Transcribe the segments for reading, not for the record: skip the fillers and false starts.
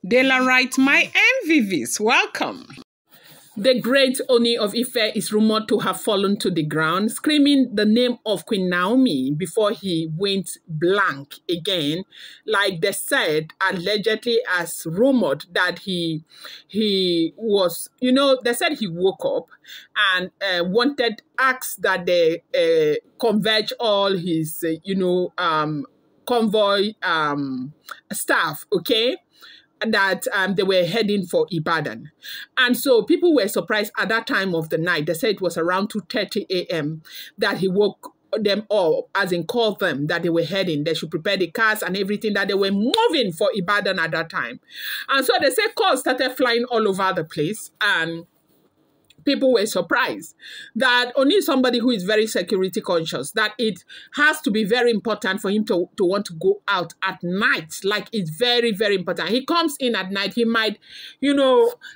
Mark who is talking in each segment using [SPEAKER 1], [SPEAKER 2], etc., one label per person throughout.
[SPEAKER 1] Dela writes, my MVVs, welcome. The great Ooni of Ife is rumored to have fallen to the ground, screaming the name of Queen Naomi before he went blank again. Like they said, allegedly as rumored that he was, they said he woke up and asked that they converge all his, convoy staff, okay? That they were heading for Ibadan. And so people were surprised at that time of the night. They said it was around 2:30 a.m. that he woke them all, as in called them, that they were heading. They should prepare the cars and everything, that they were moving for Ibadan at that time. And so they said calls started flying all over the place, and people were surprised that only somebody who is very security conscious, that it has to be very important for him to want to go out at night. Like, it's very, very important. He comes in at night. He might,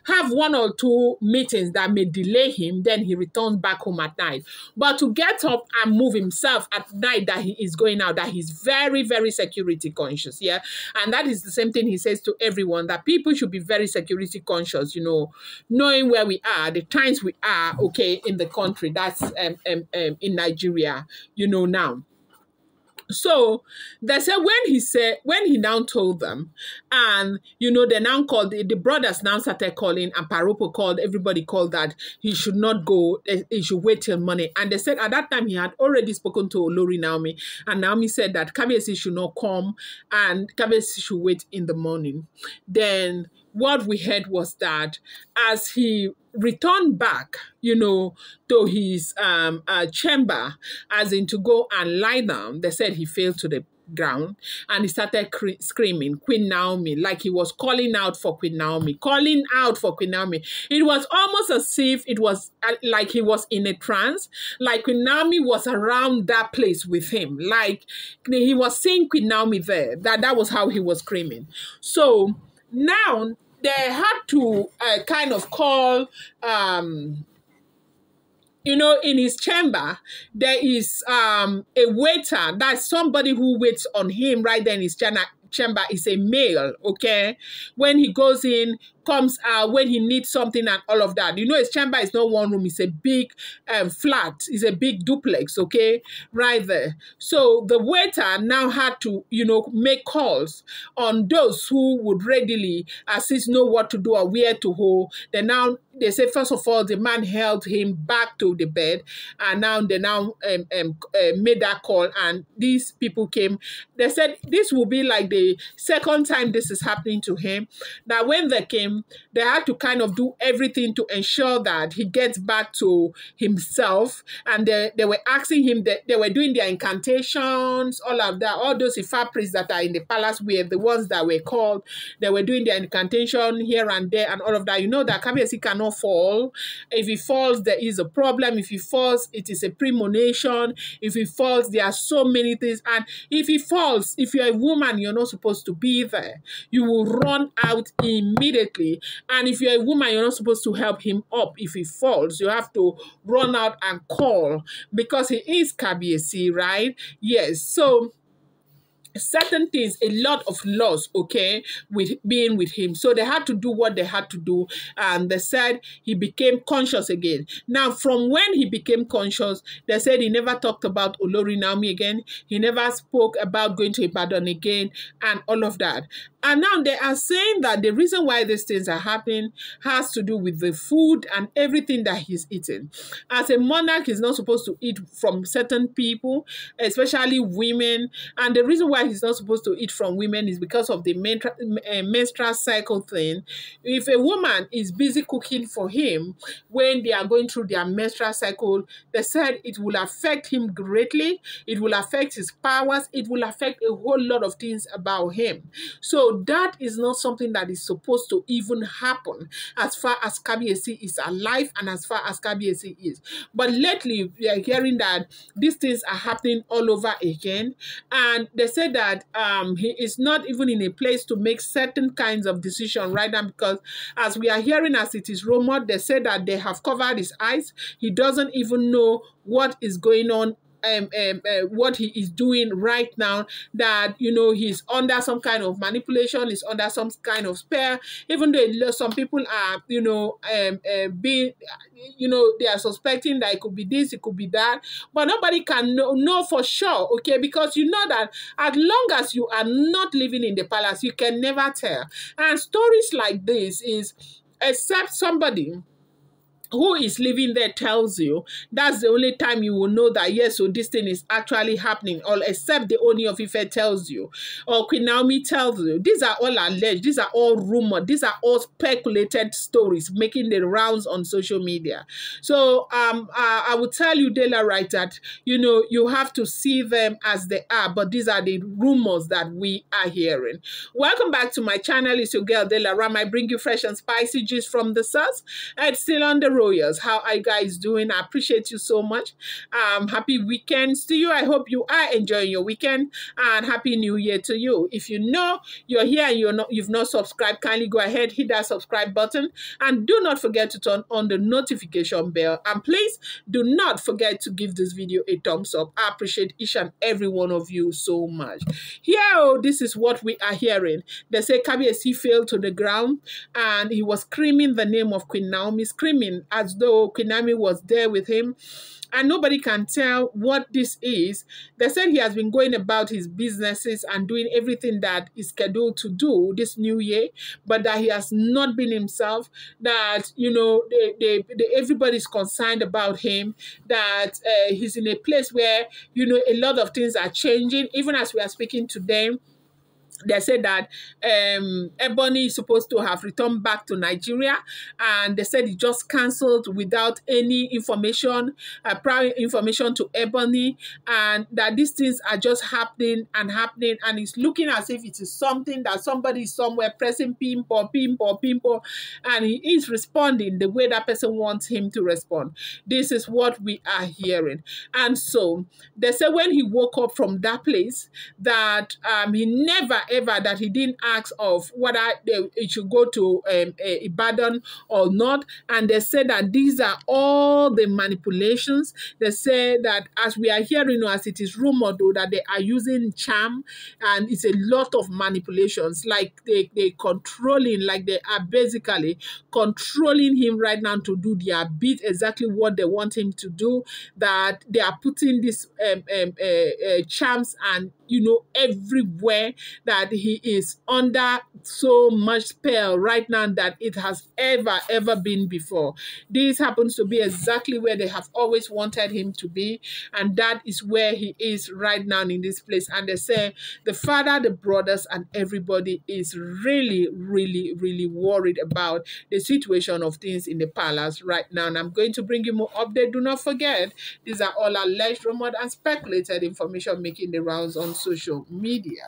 [SPEAKER 1] have one or two meetings that may delay him. Then he returns back home at night. But to get up and move himself at night, that he is going out, that he's very, very security conscious. Yeah. And that is the same thing he says to everyone, that people should be very security conscious, knowing where we are, the times we are, okay, in the country, that's in Nigeria, now. So they said when he now told them, and they now called, the brothers now started calling, and Paropo called, everybody called, that he should not go, he should wait till morning. And they said at that time he had already spoken to Olori Naomi, and Naomi said that Kabiyesi should not come and Kabiyesi should wait in the morning. Then what we heard was that as he returned back, to his chamber, as in to go and lie down, they said he fell to the ground and he started screaming, Queen Naomi, like he was calling out for Queen Naomi, calling out for Queen Naomi. It was almost as if it was like he was in a trance, like Queen Naomi was around that place with him, like he was seeing Queen Naomi there. That was how he was screaming. So now they had to kind of call, in his chamber, there is a waiter, that's somebody who waits on him right there in his chamber, is a male, okay? When he goes in, comes out, when he needs something and all of that. His chamber is not one room, it's a big flat, it's a big duplex, okay? Right there. So the waiter now had to, make calls on those who would readily assist, know what to do or where to hold. They say, first of all, the man held him back to the bed, and now they made that call, and these people came. They said this will be like the second time this is happening to him. That when they came, they had to kind of do everything to ensure that he gets back to himself, and they were asking him, that they were doing their incantations, all of that. All those Ifa priests that are in the palace were the ones that were called. They were doing their incantation here and there and all of that. That Kabiyesi cannot fall. If he falls, there is a problem. If he falls, it is a premonition. If he falls, there are so many things. And if he falls, if you're a woman, you're not supposed to be there. You will run out immediately. And if you're a woman, you're not supposed to help him up. If he falls, you have to run out and call, because he is Kabiyesi, right? Yes. So certain things, a lot of loss, okay, with being with him. So they had to do what they had to do, and they said he became conscious again. Now, from when he became conscious, they said he never talked about Olori Naomi again. He never spoke about going to Ibadan again and all of that. And now they are saying that the reason why these things are happening has to do with the food and everything that he's eating. As a monarch, he's not supposed to eat from certain people, especially women. And the reason why he's not supposed to eat from women is because of the menstrual cycle thing. If a woman is busy cooking for him when they are going through their menstrual cycle, they said it will affect him greatly. It will affect his powers. It will affect a whole lot of things about him. So that is not something that is supposed to even happen as far as Kabiyesi is alive and as far as Kabiyesi is. But lately, we are hearing that these things are happening all over again. And they said that he is not even in a place to make certain kinds of decisions right now, because as we are hearing, as it is rumored, they said that they have covered his eyes. He doesn't even know what is going on what he is doing right now, that, he's under some kind of manipulation, he's under some kind of spell, even though some people are, being, they are suspecting that it could be this, it could be that, but nobody can know for sure, okay? Because you know that as long as you are not living in the palace, you can never tell. And stories like this is, except somebody who is living there tells you, that's the only time you will know that, yes, so this thing is actually happening, or except the Ooni of Ife tells you, or Queen Naomi tells you. These are all alleged, these are all rumored, these are all speculated stories making the rounds on social media. So I will tell you, Dela, right, that, you have to see them as they are, but these are the rumors that we are hearing. Welcome back to my channel. It's your girl, Dela Ram. I bring you fresh and spicy gist from the source. It's still on the Royals. How are you guys doing? I appreciate you so much. Happy weekends to you. I hope you are enjoying your weekend, and happy new year to you. If you know you're here and you've not subscribed, kindly go ahead, hit that subscribe button, and do not forget to turn on the notification bell. And please do not forget to give this video a thumbs up. I appreciate each and every one of you so much. Here, this is what we are hearing. They say Kabiyesi fell to the ground and he was screaming the name of Queen Naomi, screaming as though Queen Naomi was there with him, and nobody can tell what this is. They said he has been going about his businesses and doing everything that is scheduled to do this new year, but that he has not been himself, that, everybody's concerned about him, that he's in a place where, a lot of things are changing. Even as we are speaking today, they said that Ebony is supposed to have returned back to Nigeria, and they said he just cancelled without any information, prior information to Ebony, and that these things are just happening, and it's looking as if it is something that somebody is somewhere pressing pimpo, and he is responding the way that person wants him to respond. This is what we are hearing. And so they said when he woke up from that place, that he never ever, that he didn't ask of whether it should go to Ibadan or not. And they said that these are all the manipulations. They say that, as we are hearing, as it is rumored, though, that they are using charm, and it's a lot of manipulations, like they controlling, like they are basically controlling him right now to do their bit, exactly what they want him to do, that they are putting these charms and, everywhere, that he is under so much spell right now that it has ever been before. This happens to be exactly where they have always wanted him to be, and that is where he is right now, in this place. And they say the father, the brothers, and everybody is really worried about the situation of things in the palace right now. And I'm going to bring you more update. Do not forget, these are all alleged, rumored, and speculated information making the rounds on social media.